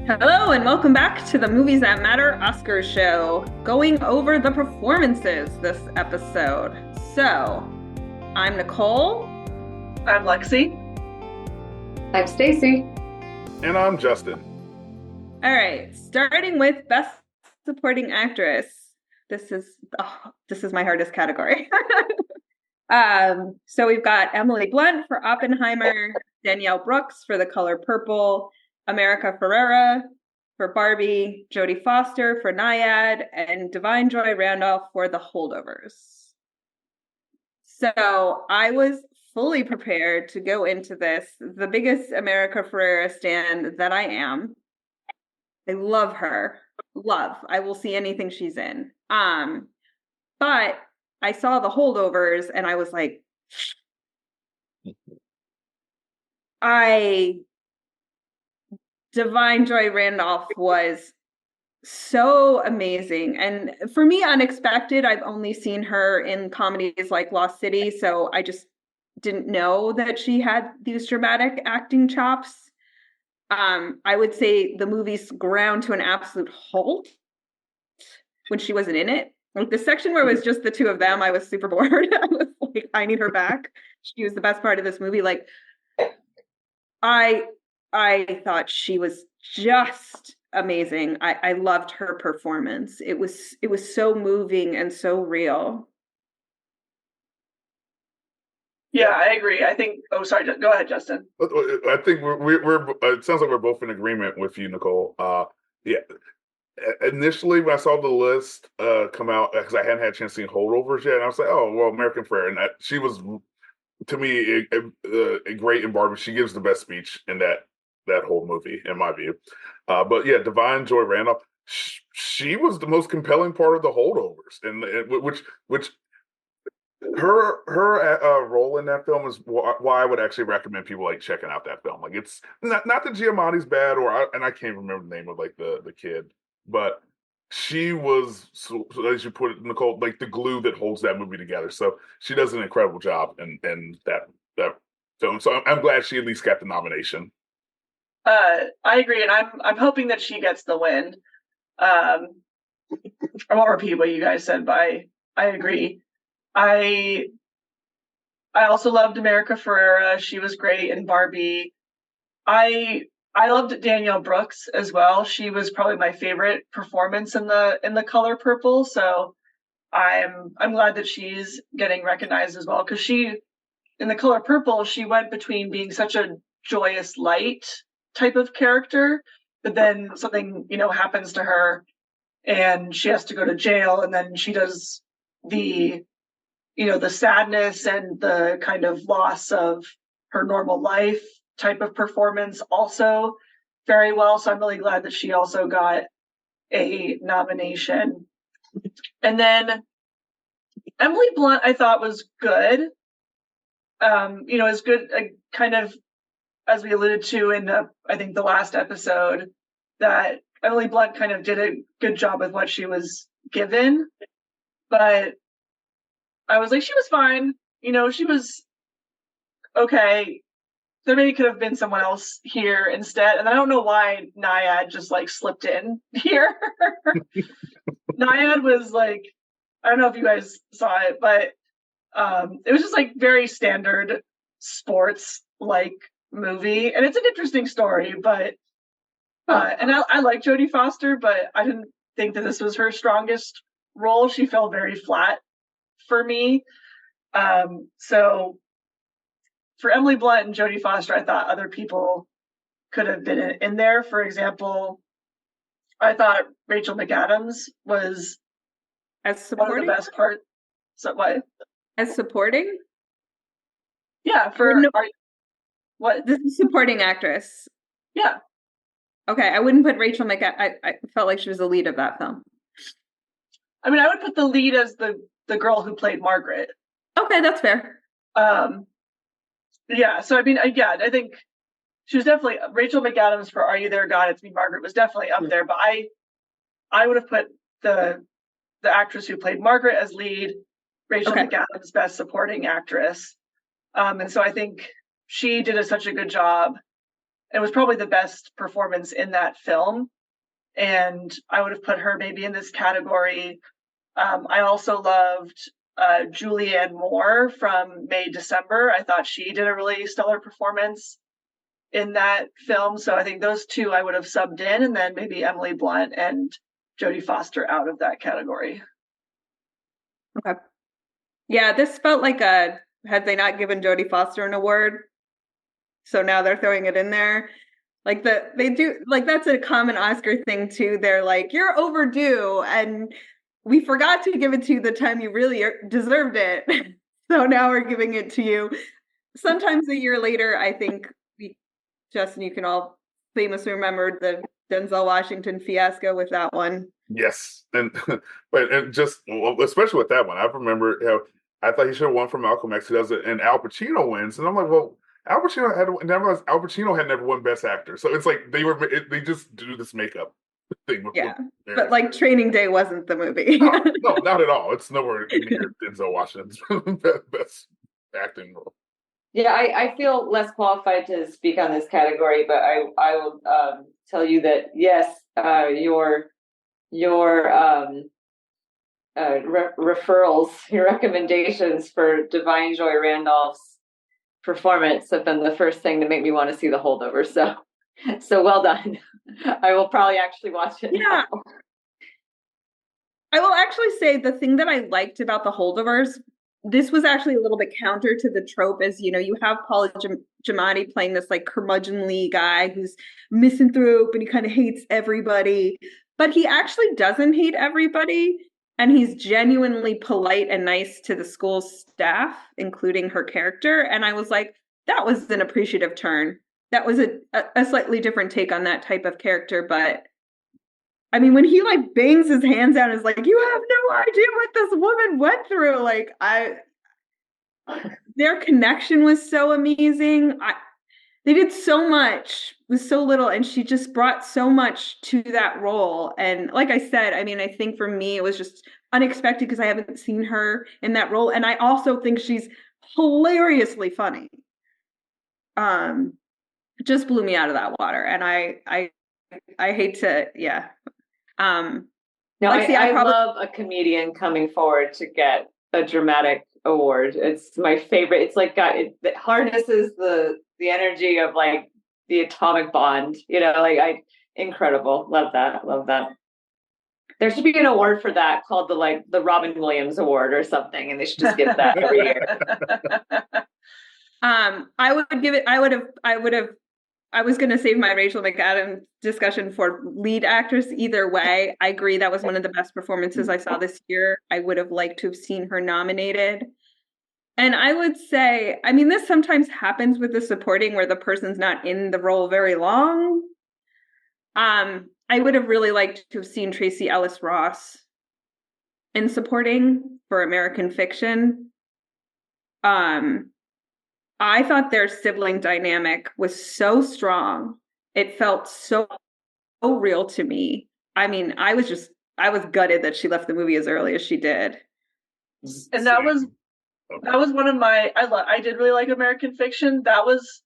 Hello, and welcome back to the Movies That Matter Oscars show, going over the performances this episode. So, I'm Nicole. I'm Lexy. I'm Stacy. And I'm Justin. All right, starting with Best Supporting Actress. This is my hardest category. So we've got Emily Blunt for Oppenheimer, Danielle Brooks for The Color Purple, America Ferrera for Barbie, Jodie Foster for Nyad, and Divine Joy Randolph for The Holdovers. So I was fully prepared to go into this, the biggest America Ferrera stan that I am. I love her. Love. I will see anything she's in. But I saw The Holdovers and I was like, Divine Joy Randolph was so amazing. And for me, unexpected. I've only seen her in comedies like Lost City, so I just didn't know that she had these dramatic acting chops. I would say the movie's ground to an absolute halt when she wasn't in it. Like the section where it was just the two of them, I was super bored. I was like, I need her back. She was the best part of this movie. Like, I thought she was just amazing. I loved her performance. It was so moving and so real. Yeah, I agree. I think. Oh, sorry. Go ahead, Justin. I think we're it sounds like we're both in agreement with you, Nicole. Yeah. Initially, when I saw the list come out, because I hadn't had a chance to see Holdovers yet, and I was like, "Oh, well, American Ferrera," and she was, to me, a great in Barbie. She gives the best speech in that whole movie, in my view. But yeah, Divine Joy Randolph, she was the most compelling part of the Holdovers, and which her role in that film is why I would actually recommend people like checking out that film. Like it's not that Giamatti's bad, and I can't remember the name of like the kid, but she was, so as you put it, Nicole, like the glue that holds that movie together. So she does an incredible job in that film. So I'm glad she at least got the nomination. I agree, and I'm hoping that she gets the win. I won't repeat what you guys said, but I agree. I also loved America Ferrera. She was great in Barbie. I loved Danielle Brooks as well. She was probably my favorite performance in the Color Purple. So I'm glad that she's getting recognized as well, because she, in the Color Purple, she went between being such a joyous light type of character, but then something happens to her and she has to go to jail, and then she does the the sadness and the kind of loss of her normal life type of performance also very well. So I'm really glad that she also got a nomination. And then Emily Blunt, I thought, was good. Is good, kind of, as we alluded to in I think the last episode, that Emily Blunt kind of did a good job with what she was given, but I was like, she was fine. She was okay. There maybe could have been someone else here instead. And I don't know why Nyad just like slipped in here. Nyad was like, I don't know if you guys saw it, but it was just like very standard sports like movie. And it's an interesting story, but and I like Jodie Foster, but I didn't think that this was her strongest role. She fell very flat for me. So for Emily Blunt and Jodie Foster, I thought other people could have been in there. For example, I thought Rachel McAdams was As one of supporting? the best parts. So what? As supporting? Yeah, what? This is supporting actress. Yeah. Okay, I wouldn't put Rachel McAdams. I felt like she was the lead of that film. I mean, I would put the lead as the girl who played Margaret. Okay, that's fair. Yeah, so I mean, I think she was definitely Rachel McAdams for Are You There, God? It's Me, Margaret was definitely up there, but I would have put the actress who played Margaret as lead, Rachel McAdams Best Supporting Actress. And so I think she did such a good job. It was probably the best performance in that film. And I would have put her maybe in this category. I also loved Julianne Moore from May December. I thought she did a really stellar performance in that film. So I think those two I would have subbed in, and then maybe Emily Blunt and Jodie Foster out of that category. Okay. Yeah, this felt like had they not given Jodie Foster an award, so now they're throwing it in there. Like they do, like that's a common Oscar thing too. They're like, you're overdue, and we forgot to give it to you the time you really deserved it. So now we're giving it to you. Sometimes a year later, I think Justin, you can all famously remember the Denzel Washington fiasco with that one. Yes, and but just especially with that one, I remember how I thought he should have won for Malcolm X. He does it, and Al Pacino wins, and I'm like, well, Al Pacino had never won Best Actor, so it's like they just do this makeup thing. Yeah, but like Training Day wasn't the movie. No, not at all. It's nowhere near Denzel Washington's best acting role. Yeah, I feel less qualified to speak on this category, but I will tell you that yes, your referrals, your recommendations for Divine Joy Randolph's performance have been the first thing to make me want to see The Holdover. So well done. I will probably actually watch it. Yeah. Now. I will actually say the thing that I liked about The Holdovers, this was actually a little bit counter to the trope, as you have Paul Giamatti playing this like curmudgeonly guy who's misanthrope and he kind of hates everybody, but he actually doesn't hate everybody, and he's genuinely polite and nice to the school staff, including her character. And I was like, that was an appreciative turn. That was a slightly different take on that type of character, but I mean, when he like bangs his hands out and is like, you have no idea what this woman went through. Like their connection was so amazing. They did so much with so little, and she just brought so much to that role. And like I said, I mean, I think for me, it was just unexpected because I haven't seen her in that role. And I also think she's hilariously funny. Just blew me out of that water. And I hate to, yeah. No, Lexy, I love a comedian coming forward to get a dramatic award. It's my favorite. It's like it harnesses the energy of like the atomic bond. Incredible. Love that. There should be an award for that called the Robin Williams Award or something, and they should just give that every year. I would give it. I was going to save my Rachel McAdams discussion for lead actress. Either way, I agree that was one of the best performances I saw this year. I would have liked to have seen her nominated. And I would say, I mean, this sometimes happens with the supporting where the person's not in the role very long. I would have really liked to have seen Tracy Ellis Ross in supporting for American Fiction. I thought their sibling dynamic was so strong. It felt so real to me. I mean, I was gutted that she left the movie as early as she did. And that was one of my, I did really like American Fiction. That was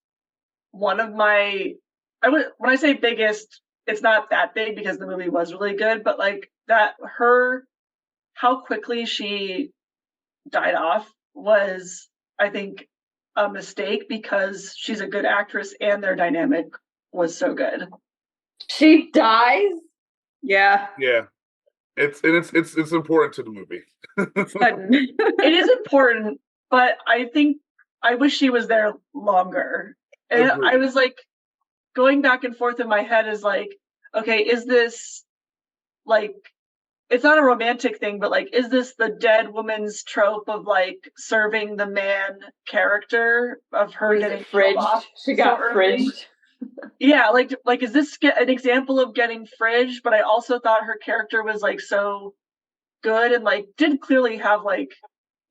one of my, when I say biggest, it's not that big because the movie was really good, but like how quickly she died off was, I think, a mistake because she's a good actress and their dynamic was so good. She dies? Yeah. Yeah. It's important to the movie. It is important, but I think I wish she was there longer. And Agreed. I was like going back and forth in my head is like, okay, is this like, it's not a romantic thing, but like, is this the dead woman's trope of like serving the man character of her getting fridged? She got fridged. Yeah, like is this an example of getting fridged? But I also thought her character was like so good and like did clearly have like,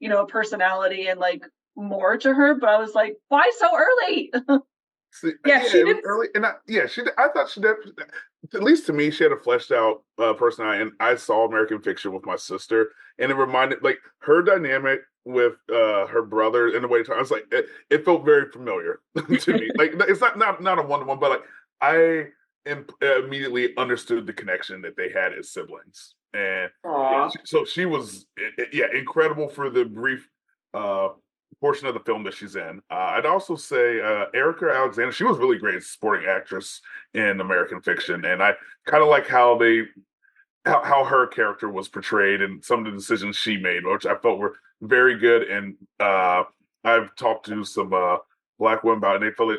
a personality and like more to her. But I was like, why so early? See, Yeah, yeah, she it was did. early, and I thought she did. At least to me, she had a fleshed out personality. And I saw American Fiction with my sister, and it reminded like her dynamic with her brother in the way. I was like, it felt very familiar to me. Like it's not a one to one, but like I immediately understood the connection that they had as siblings, and yeah, Aw. so she was yeah incredible for the brief. Uh, Portion of the film that she's in. I'd also say Erica Alexander. She was really great as supporting actress in American Fiction, and I kind of like how her character was portrayed and some of the decisions she made, which I felt were very good. And I've talked to some Black women about it, and they felt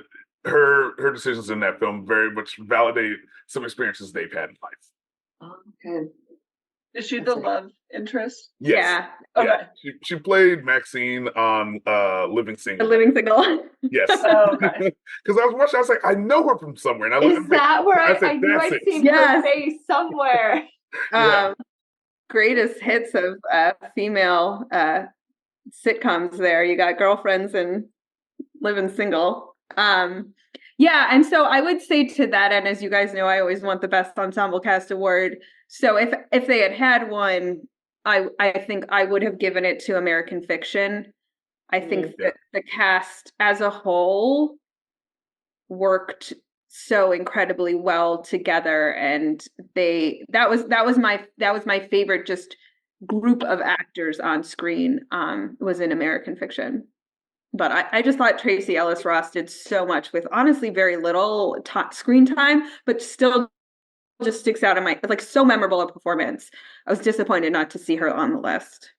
that her decisions in that film very much validate some experiences they've had in life. Oh, good. Is she That's the it. love interest? Yes. Yeah, Okay. Yeah. She played Maxine on Living a Single. living single. Yes. Oh, okay. Because I was watching, I was like, I know her from somewhere. And I Is that where I said, I knew that's I'd it. seen Yes. her face somewhere? Yeah. Greatest hits of female sitcoms there. You got Girlfriends and Living Single. Yeah, and so I would say to that end, as you guys know, I always want the best ensemble cast award. So if they had one, I think I would have given it to American Fiction. I think Yeah. that the cast as a whole worked so incredibly well together, and that was my favorite just group of actors on screen was in American Fiction. But I just thought Tracy Ellis Ross did so much with honestly very little screen time, but still just sticks out in my like so memorable a performance. I was disappointed not to see her on the list.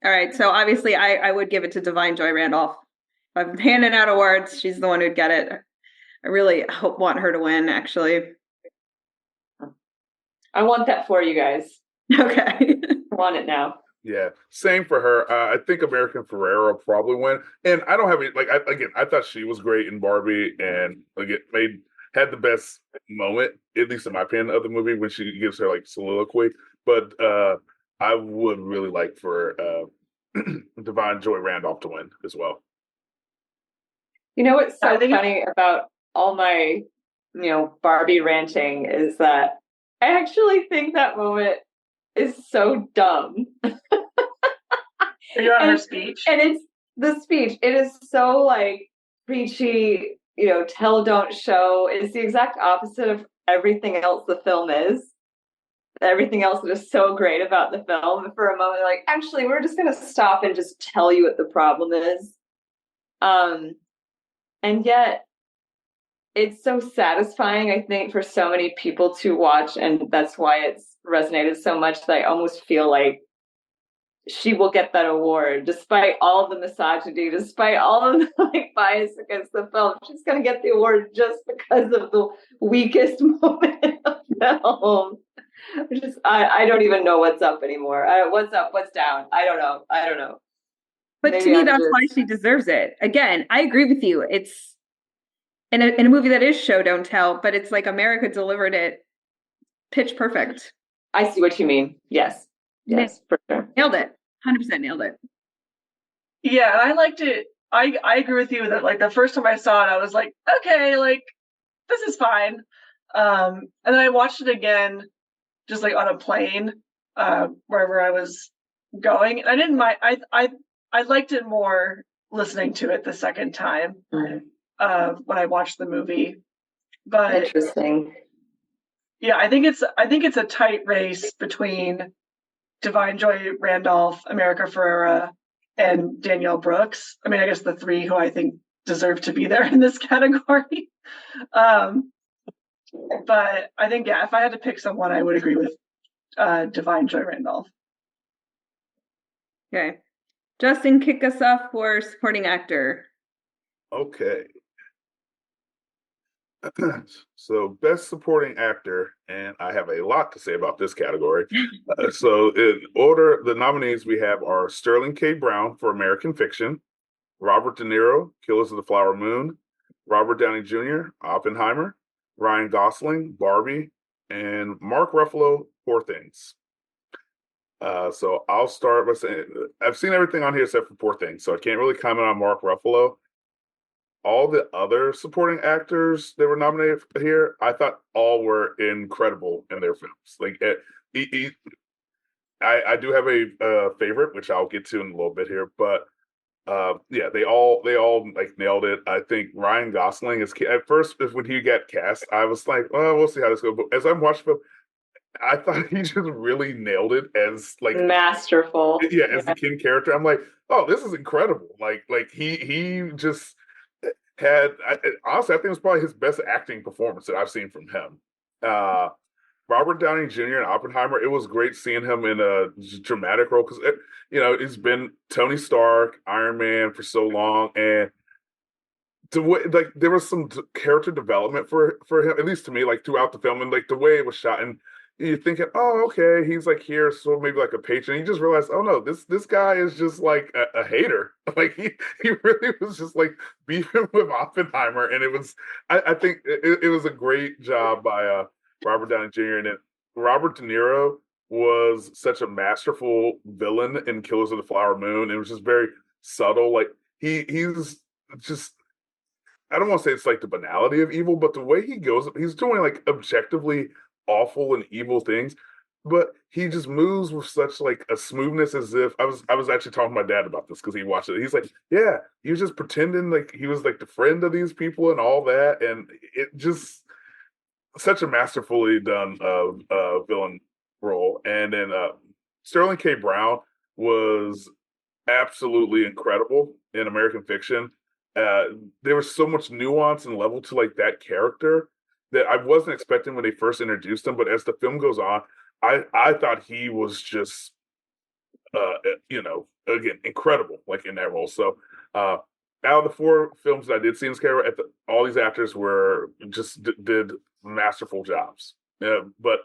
All right, so obviously I would give it to Divine Joy Randolph. If I'm handing out awards, she's the one who'd get it. I really want her to win, actually. I want that for you guys. Okay. I want it now. Yeah, same for her. I think American Ferrera probably win, and I don't have any I thought she was great in Barbie, and again had the best moment, at least in my opinion, of the movie when she gives her like soliloquy. But I would really like for Divine Joy Randolph to win as well. You know what's I so think funny about all my, Barbie ranting is that I actually think that moment is so dumb. Are you on her And- speech? And it's the speech. It is so like preachy, tell, don't show. It's the exact opposite of everything else the film is. Everything else that is so great about the film. For a moment, like, actually, we're just going to stop and just tell you what the problem is. And yet, it's so satisfying, I think, for so many people to watch, and that's why it's resonated so much that I almost feel like she will get that award, despite all of the misogyny, despite all of the like bias against the film. She's going to get the award just because of the weakest moment of the film. I don't even know what's up anymore. What's up? What's down? I don't know. But Maybe to me, I'm that's just- why she deserves it. Again, I agree with you. It's in a movie that is show don't tell, but it's like America delivered it pitch perfect. I see what you mean. Yes, for sure. Nailed it. 100% nailed it. Yeah, and I liked it. I agree with you that like the first time I saw it, I was like, okay, like this is fine. And then I watched it again, just like on a plane, wherever I was going. And I didn't mind. I liked it more listening to it the second time when I watched the movie. But Interesting. yeah, I think it's a tight race between Divine Joy Randolph, America Ferrera, and Danielle Brooks. I mean, I guess the three who I think deserve to be there in this category. But I think, yeah, if I had to pick someone, I would agree with Divine Joy Randolph. Okay. Justin, kick us off for supporting actor. Okay. So, best supporting actor, and I have a lot to say about this category. So, in order, the nominees we have are Sterling K. Brown for American Fiction, Robert De Niro, Killers of the Flower Moon, Robert Downey Jr., Oppenheimer, Ryan Gosling, Barbie, and Mark Ruffalo, Poor Things. So I'll start by saying I've seen everything on here except for Poor Things, so I can't really comment on Mark Ruffalo. all the other supporting actors that were nominated here, I thought all were incredible in their films. Like, I do have a favorite, which I'll get to in a little bit here, but yeah, they all like nailed it. I think Ryan Gosling is at first when he got cast, I was like, well, we'll see how this goes. But as I'm watching film, I thought he just really nailed it as like Masterful. yeah, as the King character. I'm like, oh, this is incredible. Like he just honestly, I think it's probably his best acting performance that I've seen from him. Uh, Robert Downey Jr. and Oppenheimer, it was great seeing him in a dramatic role because it's been Tony Stark, Iron Man for so long, and the way like there was some character development for him, at least to me, like throughout the film, and like the way it was shot, and you're thinking, oh, okay, he's like here, so maybe like a patron. You just realize, oh no, this guy is just like a hater. Like he really was just like beefing with Oppenheimer, and it was I think it was a great job by Robert Downey Jr. and Robert De Niro was such a masterful villain in Killers of the Flower Moon. It was just very subtle. Like he's just I don't want to say it's like the banality of evil, but the way he goes, he's doing like objectively awful and evil things, but he just moves with such like a smoothness as if I was actually talking to my dad about this because he watched it. He's like, yeah, he was just pretending like he was like the friend of these people and all that, and it just such a masterfully done villain role. And then Sterling K. Brown was absolutely incredible in American Fiction. There was so much nuance and level to like that character that I wasn't expecting when they first introduced him. But as the film goes on, I thought he was just again incredible like in that role. So out of the four films that I did see in this character, all these actors were just did masterful jobs. But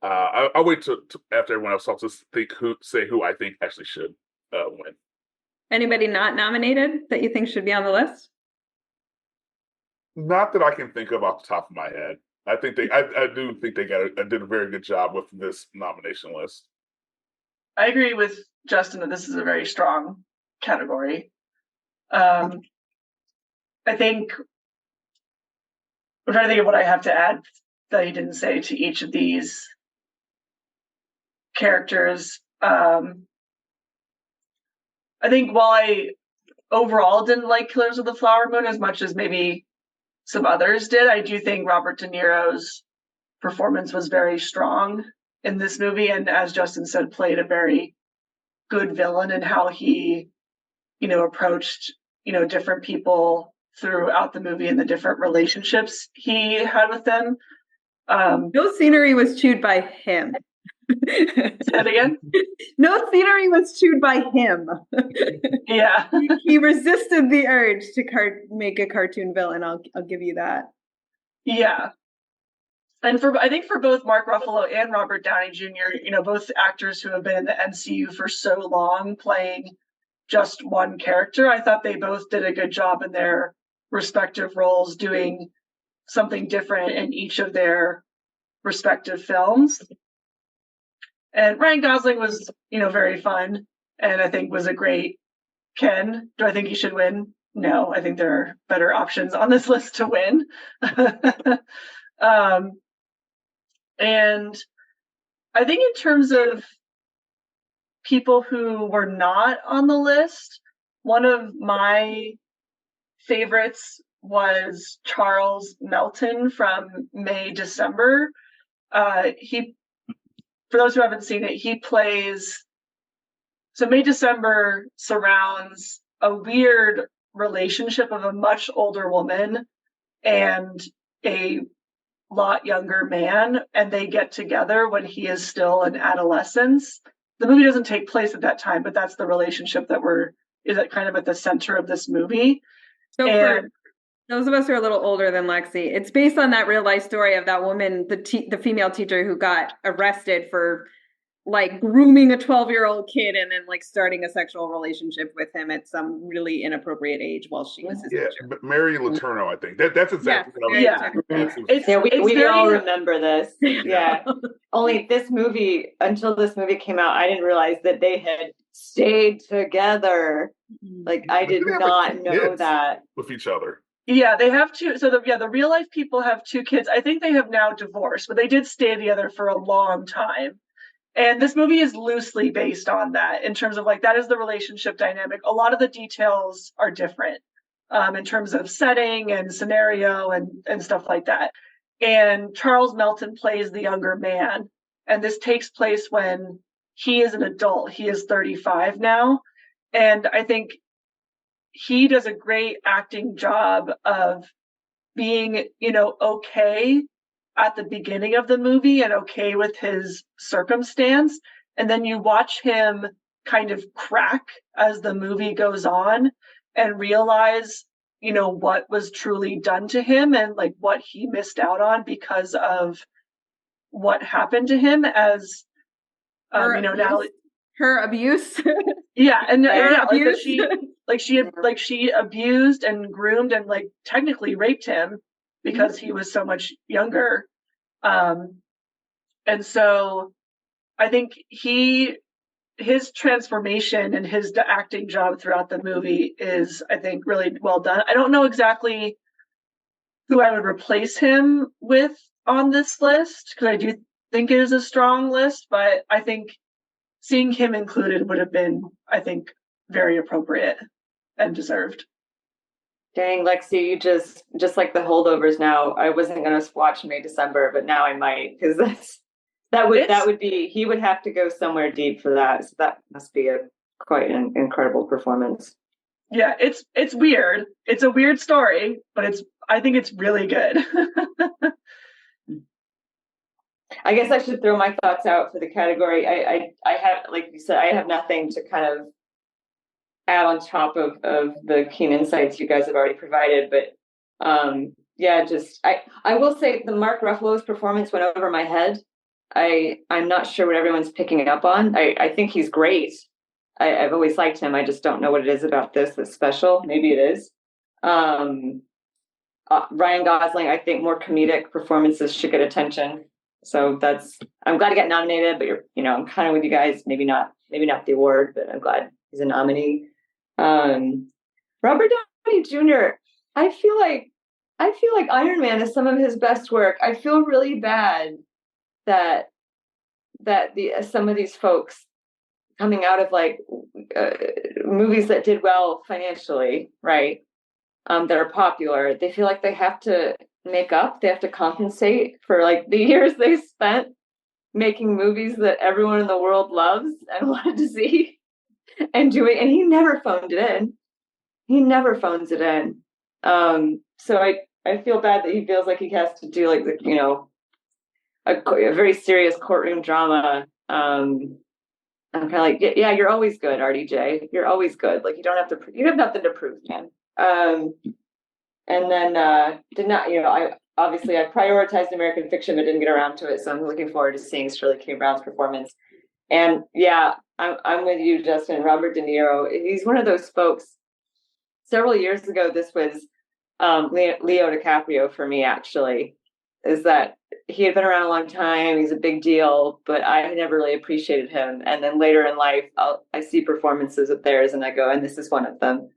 I'll wait to after everyone else talks to say who I think actually should win. Anybody not nominated that you think should be on the list? Not that I can think of off the top of my head. I do think they did a very good job with this nomination list. I agree with Justin that this is a very strong category. I think I'm trying to think of what I have to add that he didn't say to each of these characters. I think while I overall didn't like Killers of the Flower Moon as much as maybe some others did, I do think Robert De Niro's performance was very strong in this movie, and as Justin said, played a very good villain in how he, approached, different people throughout the movie and the different relationships he had with them. No scenery was chewed by him. Say that again? No scenery was chewed by him. Yeah. He resisted the urge to make a cartoon villain. I'll give you that. Yeah. And I think for both Mark Ruffalo and Robert Downey Jr., both actors who have been in the MCU for so long playing just one character, I thought they both did a good job in their respective roles, doing something different in each of their respective films. And Ryan Gosling was, very fun, and I think was a great Ken. Do I think he should win? No, I think there are better options on this list to win. And I think in terms of people who were not on the list, one of my favorites was Charles Melton from May December. For those who haven't seen it, he plays. So May December surrounds a weird relationship of a much older woman and a lot younger man, and they get together when he is still in adolescence. The movie doesn't take place at that time, but that's the relationship that is kind of at the center of this movie. So for those of us who are a little older than Lexy, it's based on that real life story of that woman, the female teacher who got arrested for like grooming a 12-year-old kid and then like starting a sexual relationship with him at some really inappropriate age while she was his teacher. Mary Letourneau, I think that's exactly what I was. We all remember this. Yeah. Only this movie, until this movie came out, I didn't realize that they had stayed together. Like I did not know that with each other. Yeah, they have two. So the real life people have two kids. I think they have now divorced, but they did stay together for a long time. And this movie is loosely based on that in terms of like that is the relationship dynamic. A lot of the details are different in terms of setting and scenario and stuff like that. And Charles Melton plays the younger man, and this takes place when he is an adult. He is 35 now, and I think he does a great acting job of being, okay at the beginning of the movie and okay with his circumstance. And then you watch him kind of crack as the movie goes on and realize, what was truly done to him and like what he missed out on because of what happened to him as, Her Natalie. Her abuse. Yeah, and Her yeah, abuse. she abused and groomed and like technically raped him because he was so much younger. And so I think his transformation and his acting job throughout the movie is, I think, really well done. I don't know exactly who I would replace him with on this list because I do think it is a strong list, but I think seeing him included would have been, I think, very appropriate and deserved. Dang, Lexi, you just like the holdovers now. I wasn't gonna watch May December, but now I might because that would be he would have to go somewhere deep for that. So that must be a quite an incredible performance. Yeah, it's weird. It's a weird story, but I think it's really good. I guess I should throw my thoughts out for the category. I have, like you said, I have nothing to kind of add on top of the keen insights you guys have already provided. But yeah, just I will say the Mark Ruffalo's performance went over my head. I'm not sure what everyone's picking up on. I think he's great. I've always liked him. I just don't know what it is about this that's special. Maybe it is. Ryan Gosling, I think more comedic performances should get attention. So I'm glad to get nominated, but I'm kind of with you guys. Maybe not the award, but I'm glad he's a nominee. Robert Downey Jr. I feel like Iron Man is some of his best work. I feel really bad that some of these folks coming out of like movies that did well financially, right? That are popular, they feel like they have to they have to compensate for like the years they spent making movies that everyone in the world loves and wanted to see and and he never phoned it in. He never phones it in. So I feel bad that he feels like he has to do like a very serious courtroom drama. I'm kind of like, yeah, you're always good, RDJ. You're always good. Like you have nothing to prove, man. And then did not, I prioritized American Fiction, but didn't get around to it. So I'm looking forward to seeing Shirley K. Brown's performance. And yeah, I'm with you, Justin. Robert De Niro. He's one of those folks. Several years ago, this was Leo DiCaprio for me. Actually, is that he had been around a long time. He's a big deal, but I never really appreciated him. And then later in life, I see performances of theirs, and I go, and this is one of them,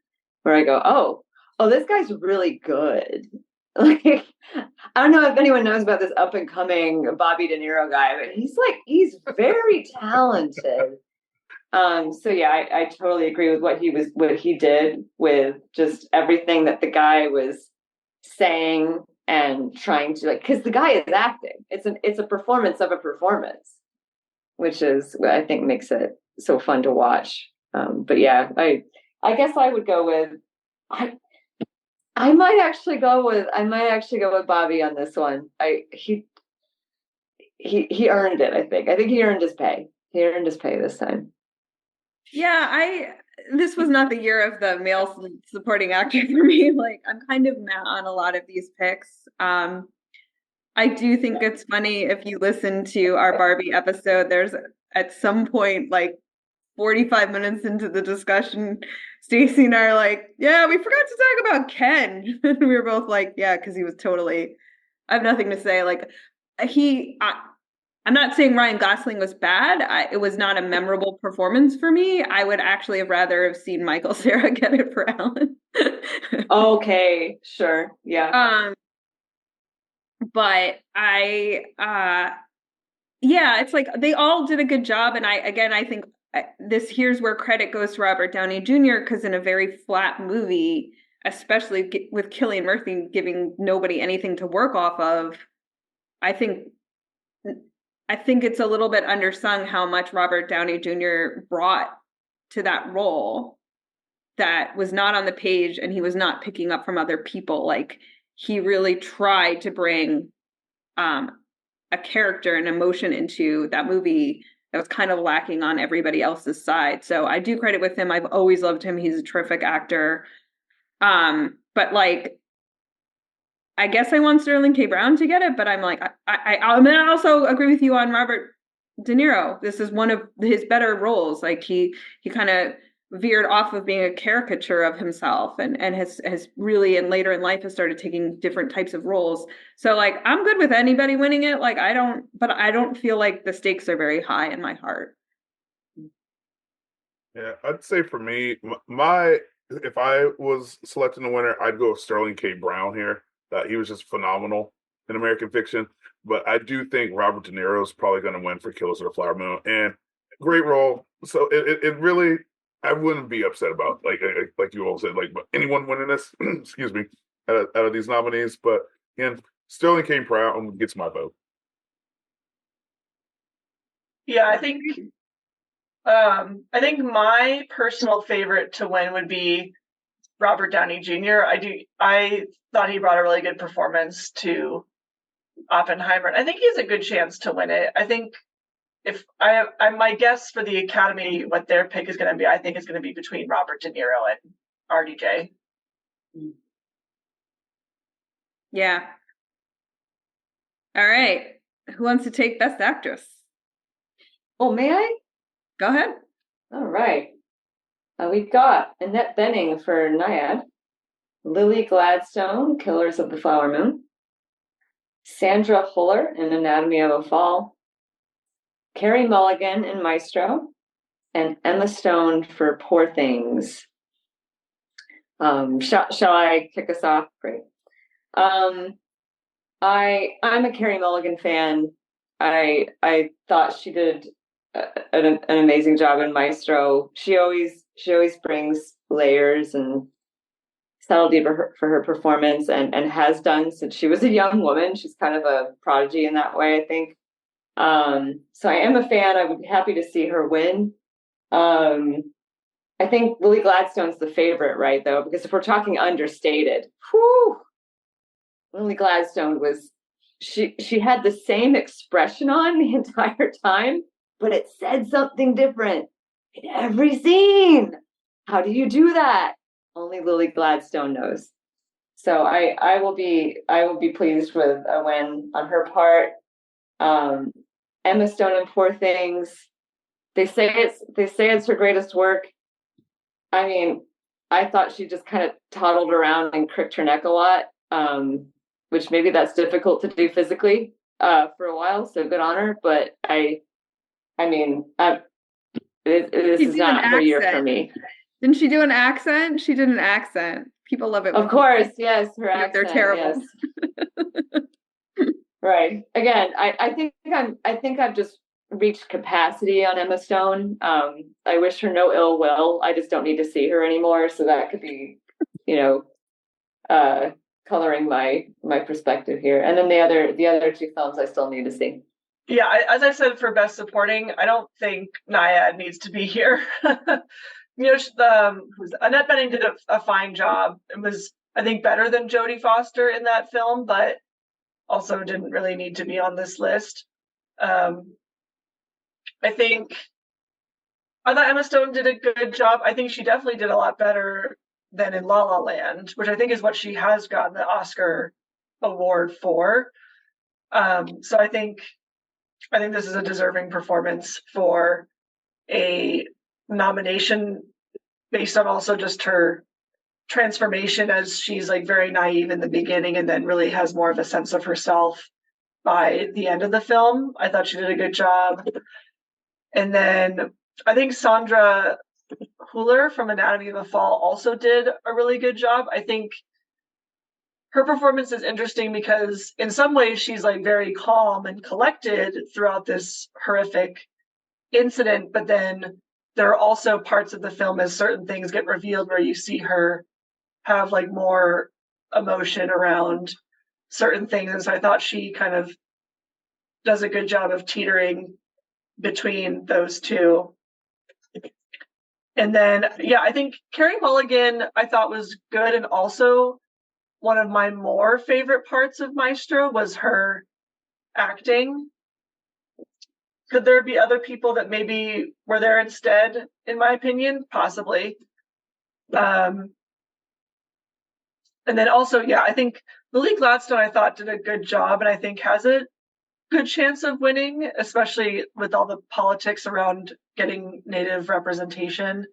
where I go, oh, this guy's really good. Like, I don't know if anyone knows about this up and coming Bobby De Niro guy, but he's very talented. So yeah, I totally agree with what he did with just everything that the guy was saying and trying to because the guy is acting. It's a performance of a performance, which is what I think makes it so fun to watch. But yeah, I guess I would go with I might actually go with Bobby on this one. He earned it, I think. I think he earned his pay. He earned his pay this time. Yeah, this was not the year of the male supporting actor for me. Like I'm kind of mad on a lot of these picks. I do think it's funny if you listen to our Barbie episode, there's at some point like 45 minutes into the discussion, Stacy and I are like, yeah, we forgot to talk about Ken. And we were both like, yeah, because he was totally, I have nothing to say. Like I'm not saying Ryan Gosling was bad. It was not a memorable performance for me. I would actually have rather have seen Michael Cera get it for Ellen. Okay, sure. Yeah. But yeah, it's like they all did a good job. And I think here's where credit goes to Robert Downey Jr. because in a very flat movie, especially with Cillian Murphy giving nobody anything to work off of, I think it's a little bit undersung how much Robert Downey Jr. brought to that role that was not on the page and he was not picking up from other people. Like he really tried to bring a character and emotion into that movie that was kind of lacking on everybody else's side. So I do credit with him. I've always loved him. He's a terrific actor. But like I guess I want Sterling K. Brown to get it, but I'm like, I mean, I also agree with you on Robert De Niro. This is one of his better roles. Like he kind of veered off of being a caricature of himself and has really and later in life has started taking different types of roles. So like I'm good with anybody winning it. Like I don't feel like the stakes are very high in my heart. Yeah, I'd say for me, my if I was selecting the winner, I'd go with Sterling K. Brown here. He was just phenomenal in American Fiction. But I do think Robert De Niro is probably going to win for Killers of the Flower Moon. And great role. So it really, I wouldn't be upset about, like you all said, like anyone winning this, excuse me, out of these nominees. But again, Sterling K. Brown gets my vote. Yeah, I think my personal favorite to win would be Robert Downey Jr. I thought he brought a really good performance to Oppenheimer. I think he has a good chance to win it. I think if my guess for the Academy, what their pick is going to be, I think it's going to be between Robert De Niro and RDJ. Yeah. All right. Who wants to take Best Actress? Oh, may I? Go ahead. All right. We've got Annette Bening for Naiad, Lily Gladstone, Killers of the Flower Moon, Sandra Huller in Anatomy of a Fall, Carey Mulligan in Maestro, and Emma Stone for Poor Things. Shall I kick us off? Great. I'm a Carey Mulligan fan. I thought she did an amazing job in Maestro. She always brings layers and subtlety for her performance and has done since she was a young woman. She's kind of a prodigy in that way, I think. So I am a fan. I would be happy to see her win. I think Lily Gladstone's the favorite, right, though, because if we're talking understated, Lily Gladstone was she had the same expression on the entire time, but it said something different in every scene. How do you do that? Only Lily Gladstone knows. So I will be pleased with a win on her part. Emma Stone in Poor Things. They say it's her greatest work. I mean, I thought she just kind of toddled around and cricked her neck a lot, which maybe that's difficult to do physically for a while. So good on her. But this is not her year for me. Didn't she do an accent? She did an accent. People love it. Of course, yes, her accent. They're terrible. Yes. Right. Again, I think I've just reached capacity on Emma Stone. I wish her no ill will. I just don't need to see her anymore. So that could be, coloring my perspective here. And then the other two films I still need to see. Yeah, as I said for Best Supporting, I don't think Naiad needs to be here. Annette Bening did a fine job. It was, I think, better than Jodie Foster in that film, but also didn't really need to be on this list. I thought Emma Stone did a good job. I think she definitely did a lot better than in La La Land, which I think is what she has gotten the Oscar award for. So I think this is a deserving performance for a nomination based on also just her transformation as she's like very naive in the beginning and then really has more of a sense of herself by the end of the film. I thought she did a good job. And then I think Sandra Huller from Anatomy of a Fall also did a really good job. I think her performance is interesting because in some ways she's like very calm and collected throughout this horrific incident, but then there are also parts of the film as certain things get revealed where you see her have like more emotion around certain things. And so I thought she kind of does a good job of teetering between those two. And then, yeah, I think Carey Mulligan I thought was good. And also one of my more favorite parts of Maestro was her acting. Could there be other people that maybe were there instead, in my opinion? Possibly. And then also, yeah, I think Lily Gladstone, I thought, did a good job and I think has a good chance of winning, especially with all the politics around getting Native representation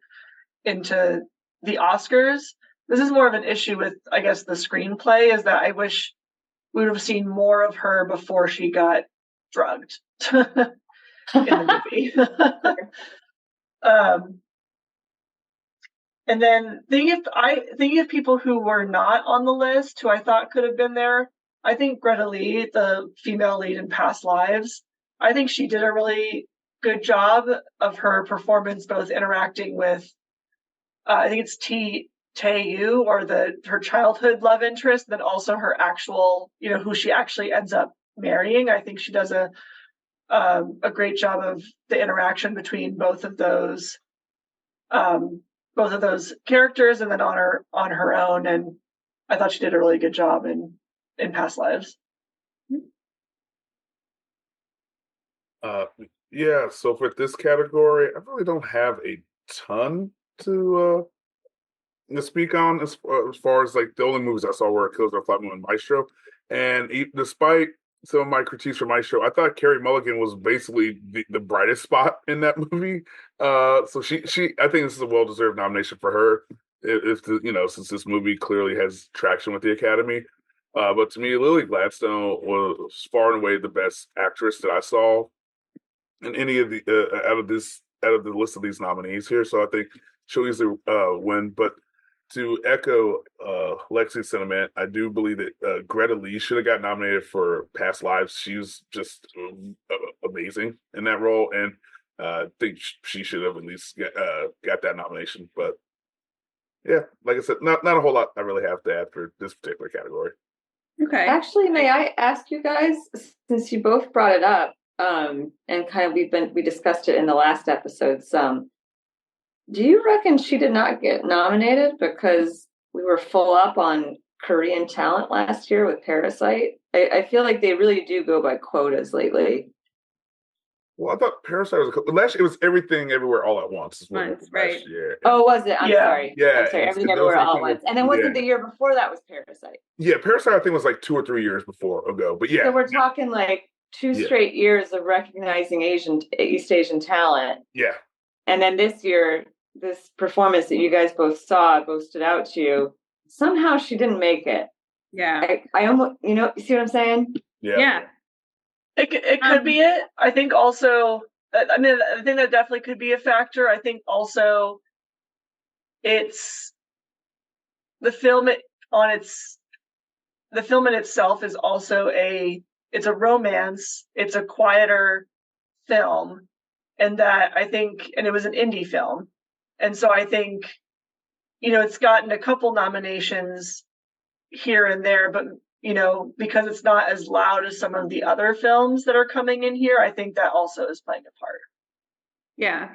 into the Oscars. This is more of an issue with, I guess, the screenplay, is that I wish we would have seen more of her before she got drugged in the movie. And then thinking of people who were not on the list, who I thought could have been there, I think Greta Lee, the female lead in Past Lives, I think she did a really good job of her performance, both interacting with, I think it's Tae-yu, or her childhood love interest, then also her actual, who she actually ends up marrying. I think she does a great job of the interaction between both of those characters, and then on her own. And I thought she did a really good job in Past Lives. Yeah, so for this category, I really don't have a ton to speak on as far as like the only movies I saw were Killers of the Flower Moon and Maestro. And despite some of my critiques for Maestro, I thought Carey Mulligan was basically the brightest spot in that movie. So she I think this is a well-deserved nomination for her. Since this movie clearly has traction with the Academy. But to me, Lily Gladstone was far and away the best actress that I saw in any of the out of the list of these nominees here. So I think she'll easily win. But to echo Lexy's sentiment, I do believe that Greta Lee should have got nominated for Past Lives. She's just amazing in that role, and I think she should have at least got that nomination. But yeah, like I said, not a whole lot I really have to add for this particular category. Okay. Actually, may I ask you guys, since you both brought it up, and kind of we discussed it in the last episode some, do you reckon she did not get nominated because we were full up on Korean talent last year with Parasite? I feel like they really do go by quotas lately. Well, I thought Parasite was last year. It was Everything Everywhere All at Once. Is what it was right. last year. Oh, was it? I'm sorry. Yeah. I'm sorry. Everything Everywhere All at Once. And then wasn't the year before that was Parasite? Yeah, Parasite I think was like 2 or 3 years ago. But yeah. So we're talking like two straight years of recognizing East Asian talent. Yeah. And then this year, this performance that you guys both saw, both stood out to you. Somehow she didn't make it. Yeah. I almost, you see what I'm saying? Yeah. It could be it. I think also, I think that definitely could be a factor. I think also it's the film in itself is also it's a romance. It's a quieter film, and that I think, and it was an indie film. And so I think, it's gotten a couple nominations here and there, but, because it's not as loud as some of the other films that are coming in here, I think that also is playing a part. Yeah.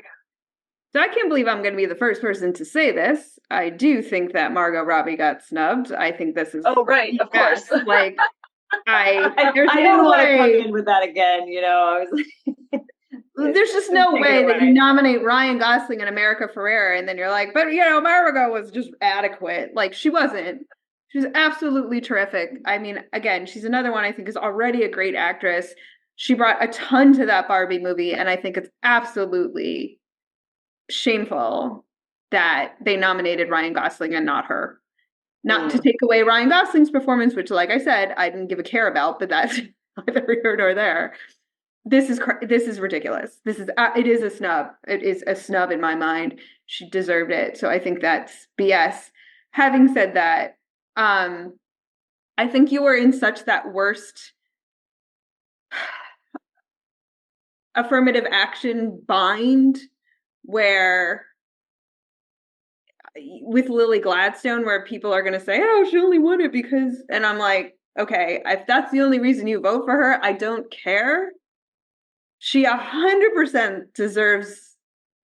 So I can't believe I'm going to be the first person to say this. I do think that Margot Robbie got snubbed. I think this is of course. Like I don't want to come in with that again. I was like, there's just no way that you nominate Ryan Gosling and America Ferrera and then you're like, but Margot was just adequate. Like she wasn't. She was absolutely terrific. I mean, again, she's another one I think is already a great actress. She brought a ton to that Barbie movie, and I think it's absolutely shameful that they nominated Ryan Gosling and not her. Not to take away Ryan Gosling's performance, which, like I said, I didn't give a care about, but that's neither here nor there. this is ridiculous. It is a snub. It is a snub in my mind. She deserved it. So I think that's BS. Having said that, I think you were in such that worst affirmative action bind where with Lily Gladstone, where people are going to say, oh, she only won it because, and I'm like, okay, if that's the only reason you vote for her, I don't care. She 100% deserves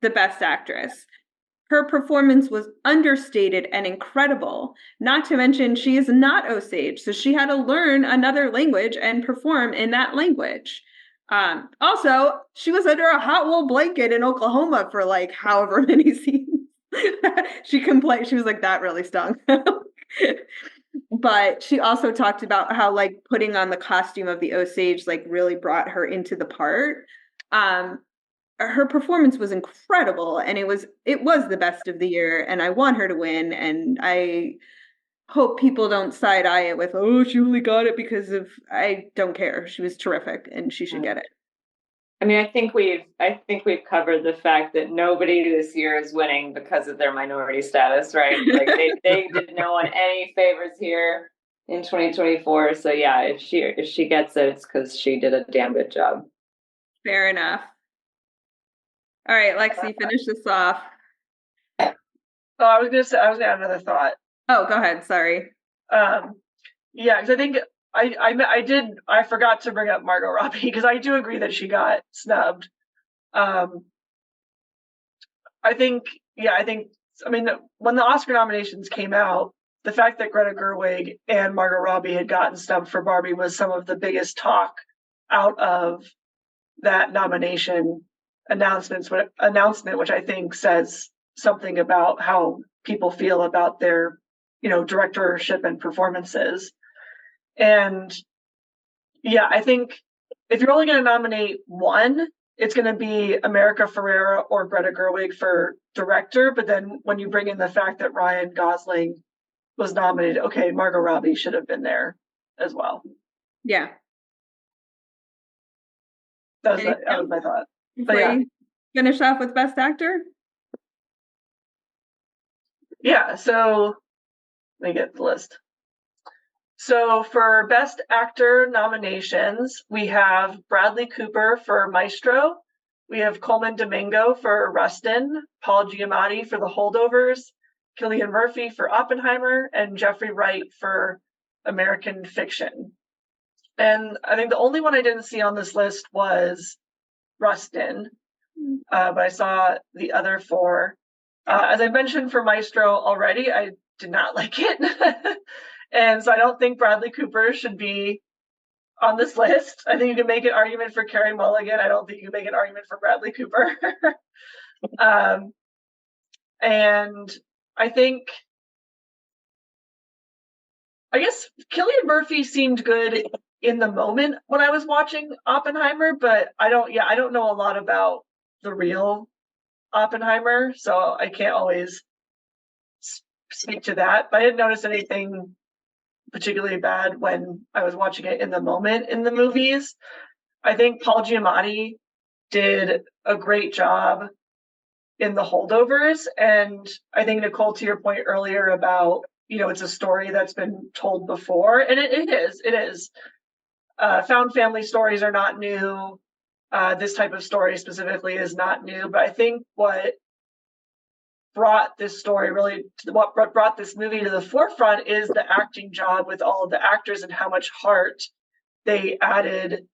the best actress. Her performance was understated and incredible. Not to mention, she is not Osage, so she had to learn another language and perform in that language. Also, she was under a hot wool blanket in Oklahoma for like however many scenes. She complained. She was like, that really stung. But she also talked about how like putting on the costume of the Osage like really brought her into the part. Her performance was incredible, and it was the best of the year, and I want her to win, and I hope people don't side eye it with, oh, she only got it because of, I don't care. She was terrific and she should get it. I mean, I think we've covered the fact that nobody this year is winning because of their minority status, right? Like they did no one any favors here in 2024. So yeah, if she gets it, it's because she did a damn good job. Fair enough. All right, Lexy, finish this off. Oh, I was gonna add another thought. Oh, go ahead. Sorry. Yeah, because I think I forgot to bring up Margot Robbie because I do agree that she got snubbed. I think when the Oscar nominations came out, the fact that Greta Gerwig and Margot Robbie had gotten snubbed for Barbie was some of the biggest talk out of that nomination announcement, which I think says something about how people feel about their, directorship and performances. And yeah, I think if you're only going to nominate one, it's going to be America Ferrera or Greta Gerwig for director. But then when you bring in the fact that Ryan Gosling was nominated, okay, Margot Robbie should have been there as well. Yeah. That was my thought. Before you finish off with Best Actor? Yeah, so let me get the list. So for Best Actor nominations, we have Bradley Cooper for Maestro. We have Coleman Domingo for Rustin, Paul Giamatti for The Holdovers, Cillian Murphy for Oppenheimer, and Jeffrey Wright for American Fiction. And I think the only one I didn't see on this list was Rustin, but I saw the other four. As I mentioned for Maestro already, I did not like it. And so I don't think Bradley Cooper should be on this list. I think you can make an argument for Carey Mulligan. I don't think you can make an argument for Bradley Cooper. And I guess Cillian Murphy seemed good in the moment when I was watching Oppenheimer, but I don't know a lot about the real Oppenheimer, so I can't always speak to that. But I didn't notice anything particularly bad when I was watching it in the moment in the movies. I think Paul Giamatti did a great job in The Holdovers, and I think, Nicole, to your point earlier about, it's a story that's been told before, and it is. Found family stories are not new. This type of story specifically is not new, but I think what brought this story what brought this movie to the forefront is the acting job with all of the actors and how much heart they added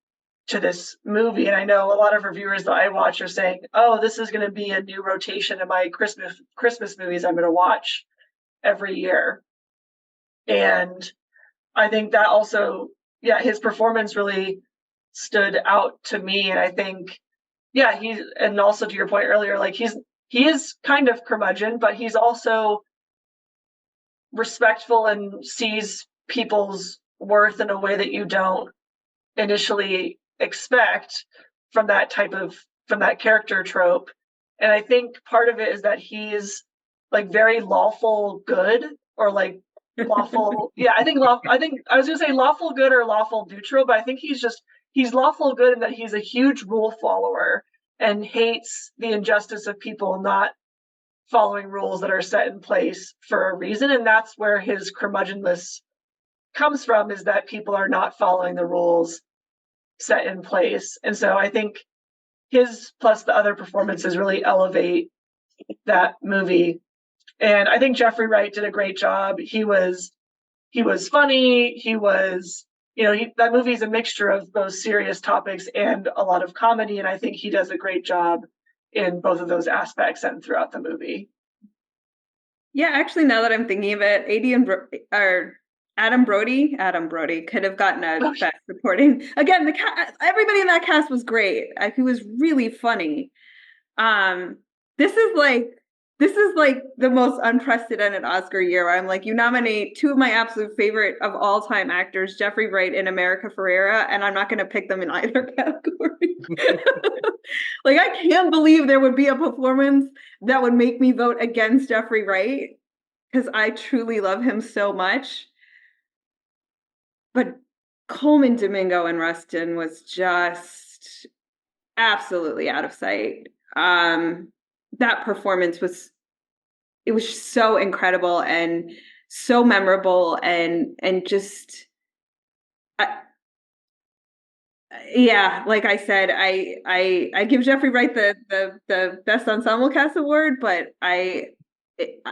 to this movie. And I know a lot of reviewers that I watch are saying, oh, this is going to be a new rotation of my Christmas movies I'm going to watch every year. And I think that also, his performance really stood out to me. And I think, and also to your point earlier, like he is kind of curmudgeon, but he's also respectful and sees people's worth in a way that you don't initially expect from that character trope. And I think part of it is that he's like very lawful good, or like lawful. I think I was gonna say lawful good or lawful neutral, but I think he's just he's lawful good in that he's a huge rule follower and hates the injustice of people not following rules that are set in place for a reason. And that's where his curmudgeonness comes from, is that people are not following the rules set in place. And so I think his plus the other performances really elevate that movie. And I think Jeffrey Wright did a great job. He was funny. He was, that movie is a mixture of both serious topics and a lot of comedy. And I think he does a great job in both of those aspects and throughout the movie. Yeah, actually, now that I'm thinking of it, Adam Brody could have gotten a best supporting. Again, everybody in that cast was great. He was really funny. This is like the most unprecedented Oscar year where I'm like, you nominate two of my absolute favorite of all time actors, Jeffrey Wright and America Ferrera, and I'm not going to pick them in either category. Like, I can't believe there would be a performance that would make me vote against Jeffrey Wright, because I truly love him so much. But Coleman Domingo and Rustin was just absolutely out of sight. That performance was so incredible and so memorable and just yeah, like I said, I give Jeffrey Wright the best ensemble cast award, but I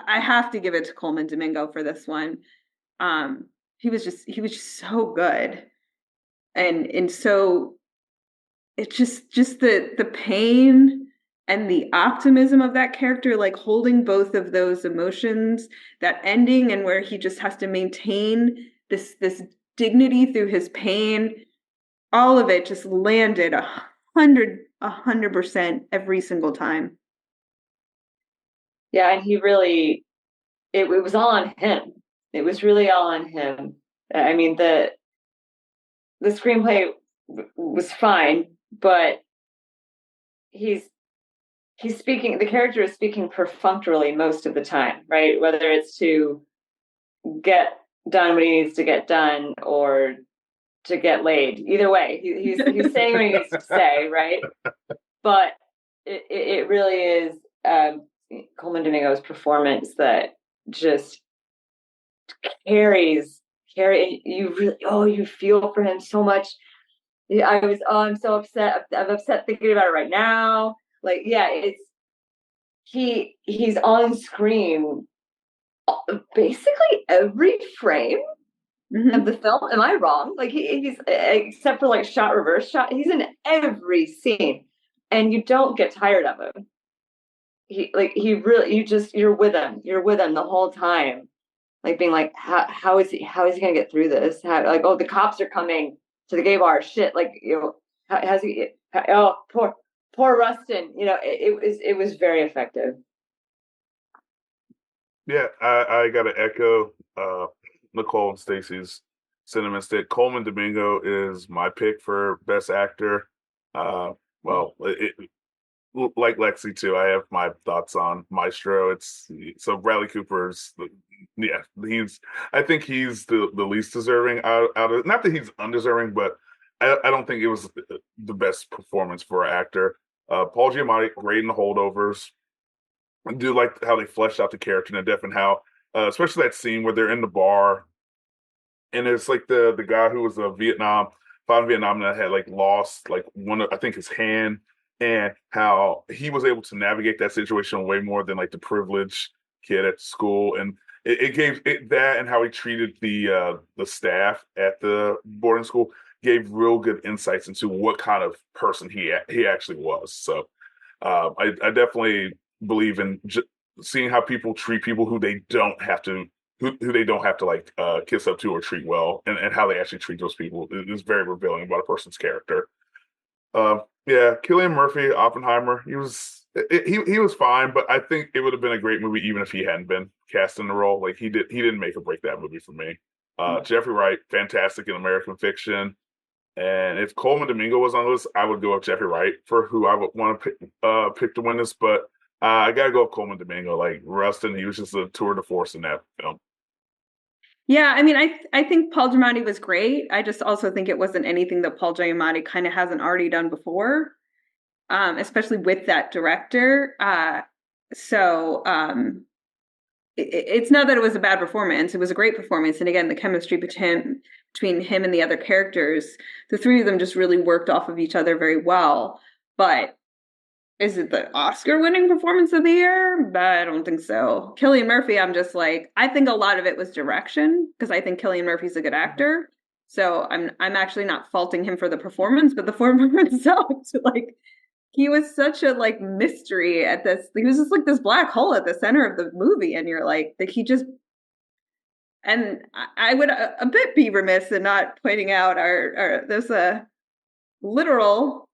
have to give it to Coleman Domingo for this one. He was just so good, and so it's just the pain and the optimism of that character, like holding both of those emotions, that ending and where he just has to maintain this dignity through his pain. All of it just landed 100% every single time. Yeah, and he really, it was all on him. It was really all on him. I mean, the screenplay was fine, but he's speaking, the character is speaking perfunctorily most of the time, right? Whether it's to get done what he needs to get done or to get laid. Either way, he's saying what he needs to say, right? But it really is Coleman Domingo's performance that just carries you really, you feel for him so much. I'm so upset. I'm upset thinking about it right now. Like, yeah, it's he's on screen basically every frame of the film. Am I wrong? Like he's except for like shot reverse shot, he's in every scene, and you don't get tired of him. You're with him the whole time, like being like, how is he gonna get through this? Like, oh, the cops are coming to the gay bar. Shit, like, has he? Oh, poor Rustin. It was very effective. Yeah, I got to echo Nicole and Stacy's sentiments that Coleman Domingo is my pick for Best Actor. Well, like Lexy too, I have my thoughts on Maestro. So Bradley Cooper's, I think he's the least deserving out of, not that he's undeserving, but I don't think it was the best performance for an actor. Paul Giamatti, great in The Holdovers. I do like how they fleshed out the character in Deaf and how, especially that scene where they're in the bar, and it's like the guy who was fought in Vietnam that had like lost like I think his hand, and how he was able to navigate that situation way more than like the privileged kid at school, and it gave it that, and how he treated the staff at the boarding school gave real good insights into what kind of person he actually was. So I definitely believe in seeing how people treat people who they don't have to like kiss up to or treat well, and how they actually treat those people is very revealing about a person's character. Yeah, Cillian Murphy, Oppenheimer, he was fine, but I think it would have been a great movie even if he hadn't been cast in the role. Like he didn't make or break that movie for me. Jeffrey Wright, fantastic in American Fiction. And if Coleman Domingo was on the list, I would go with Jeffrey Wright for who I would want to pick to win this. But I got to go with Coleman Domingo. Like Rustin, he was just a tour de force in that film. Yeah, I mean, I think Paul Giamatti was great. I just also think it wasn't anything that Paul Giamatti kind of hasn't already done before, especially with that director. So it's not that it was a bad performance. It was a great performance. And again, the chemistry between him and the other characters, the three of them just really worked off of each other very well. But is it the Oscar-winning performance of the year? I don't think so. Cillian Murphy, I'm just like, I think a lot of it was direction because I think Cillian Murphy's a good actor. So I'm actually not faulting him for the performance, but the performance itself, like he was such a like mystery at this. He was just like this black hole at the center of the movie, and you're like he just. And I would a bit be remiss in not pointing out our there's a literal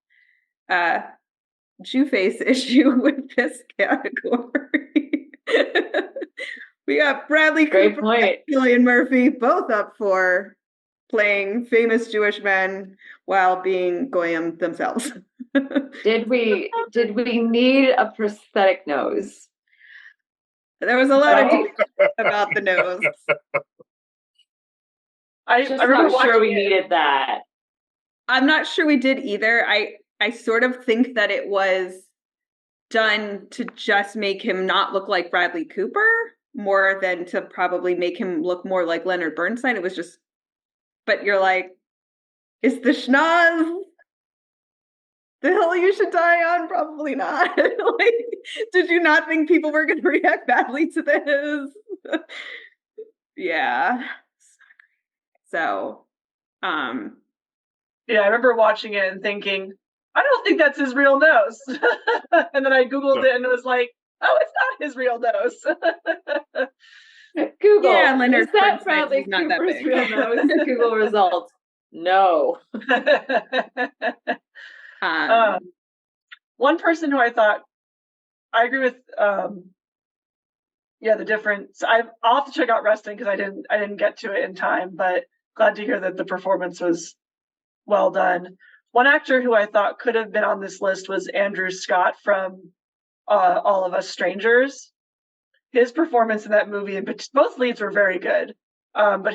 Jew face issue with this category. We got Bradley Great Cooper point. and Cillian Murphy both up for playing famous Jewish men while being goyim themselves. Did we need a prosthetic nose? There was a lot of Right? debate about the nose. Just I remember not sure we watching it. needed that. I'm not sure we did either. I sort of think that it was done to just make him not look like Bradley Cooper more than to probably make him look more like Leonard Bernstein. It was just, but you're like, is the schnoz the hill you should die on? Probably not. Like, did you not think people were going to react badly to this? Yeah. So, Yeah, I remember watching it and thinking, I don't think that's his real nose. And then I Googled it and it was like, oh, it's not his real nose. Google. Yeah, Leonard Is that Bernstein's Bradley not that Cooper's big. real nose? Google results. No. One person who I thought, I agree with, the difference. I'll have to check out Resting because I didn't get to it in time, but glad to hear that the performance was well done. One actor who I thought could have been on this list was Andrew Scott from All of Us Strangers. His performance in that movie, both leads were very good. But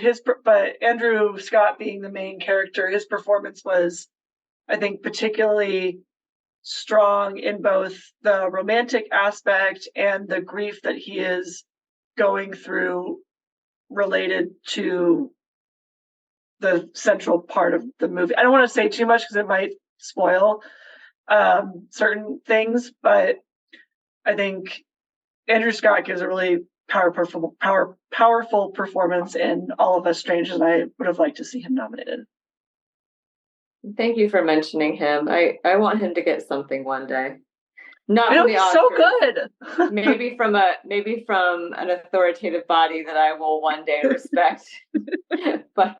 Andrew Scott being the main character, his performance was, I think, particularly strong in both the romantic aspect and the grief that he is going through related to the central part of the movie. I don't want to say too much because it might spoil certain things, but I think Andrew Scott gives a really powerful performance in All of Us Strangers, and I would have liked to see him nominated. Thank you for mentioning him. I want him to get something one day. Not I know, from the he's so Oscars. good. maybe from an authoritative body that I will one day respect. But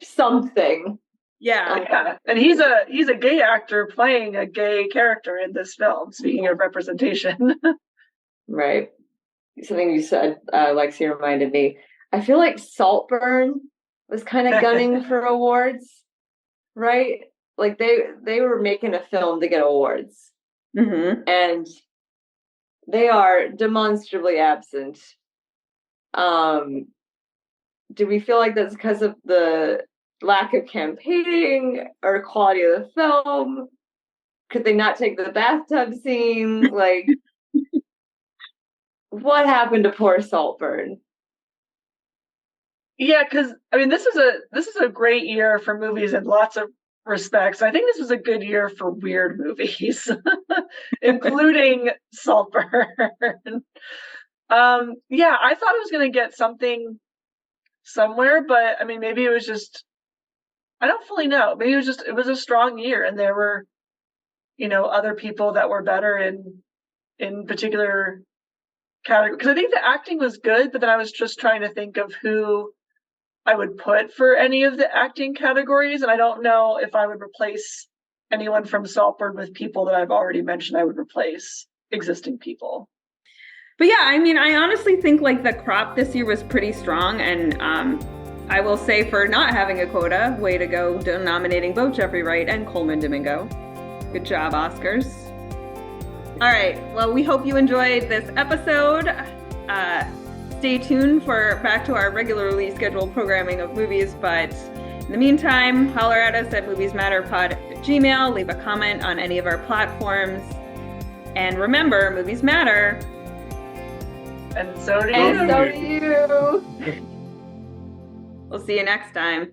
something. Yeah. And he's a gay actor playing a gay character in this film. Speaking of representation. Right. Something you said, Lexy, reminded me. I feel like Saltburn was kind of gunning for awards, right? Like they were making a film to get awards, and they are demonstrably absent. Do we feel like that's because of the lack of campaigning or quality of the film? Could they not take the bathtub scene? Like, what happened to poor Saltburn? Yeah, because I mean, this is a great year for movies in lots of respects. I think this was a good year for weird movies, including Saltburn. Yeah, I thought it was going to get something somewhere, but I mean, maybe it was just, I don't fully know. Maybe it was a strong year, and there were, other people that were better in particular categories. Because I think the acting was good, but then I was just trying to think of who I would put for any of the acting categories, and I don't know if I would replace anyone from Saltburn with people that I've already mentioned. I would replace existing people. But yeah, I mean, I honestly think like the crop this year was pretty strong, and I will say for not having a quota, way to go nominating both Jeffrey Wright and Coleman Domingo. Good job, Oscars. All right, well, we hope you enjoyed this episode. stay tuned for back to our regularly scheduled programming of movies. But in the meantime, holler at us at moviesmatterpod@gmail. Leave a comment on any of our platforms. And remember, movies matter. And so do And you. so do you. We'll see you next time.